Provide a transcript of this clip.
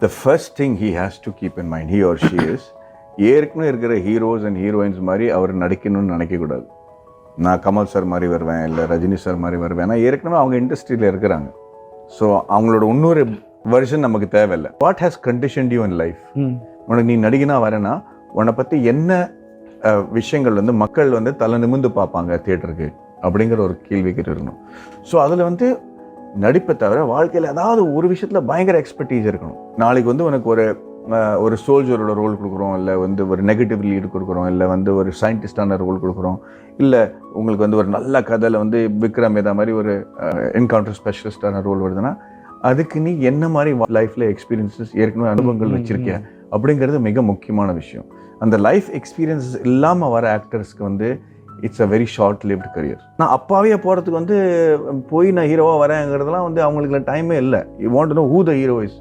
The first thing he has to keep in mind, he or she is, ஏற்கனவே இருக்கிற heroes and heroines மாதிரி அவர் நடிக்கணும்னு நினைக்கக்கூடாது. நான் கமல் சார் மாதிரி வருவேன், இல்லை ரஜினி சார் மாதிரி வருவேன். ஏன்னா ஏற்கனவே அவங்க இண்டஸ்ட்ரியில் இருக்கிறாங்க. ஸோ அவங்களோட இன்னொரு வெர்ஷன் நமக்கு தேவையில்லை. What has conditioned you in life? உனக்கு நீ நடிகனா வரேன்னா உன்னை பற்றி என்ன விஷயங்கள் வந்து மக்கள் வந்து தலை நிமிர்ந்து பார்ப்பாங்க தியேட்டருக்கு அப்படிங்கிற ஒரு கேள்விக்கிட்டு இருக்கணும். ஸோ அதில் வந்து நடிப்பை தவிர வாழ்க்கையில் ஏதாவது ஒரு விஷயத்தில் பயங்கர எக்ஸ்பர்டீஸ் இருக்கணும். நாளைக்கு வந்து உனக்கு ஒரு சோல்ஜரோட ரோல் கொடுக்குறோம், இல்லை வந்து ஒரு நெகட்டிவ் லீடு கொடுக்குறோம், இல்லை வந்து ஒரு சயின்டிஸ்டான ரோல் கொடுக்குறோம், இல்லை உங்களுக்கு வந்து ஒரு நல்ல கதையில் வந்து விக்ரம் ஏதா மாதிரி ஒரு என்கவுண்டர் ஸ்பெஷலிஸ்டான ரோல் வருதுன்னா அதுக்கு நீ என்ன மாதிரி லைஃப்பில் எக்ஸ்பீரியன்ஸஸ் ஏற்கனவே அனுபவங்கள் வச்சுருக்கிய அப்படிங்கிறது மிக முக்கியமான விஷயம். அந்த லைஃப் எக்ஸ்பீரியன்ஸஸ் இல்லாமல் வர ஆக்டர்ஸ்க்கு வந்து it's a very short lived career. நான் அப்பாவே போகிறதுக்கு வந்து போய் நான் ஹீரோவாக வரேங்கிறதுலாம் வந்து அவங்களுக்கு டைமே இல்லை. You want to know who the hero is.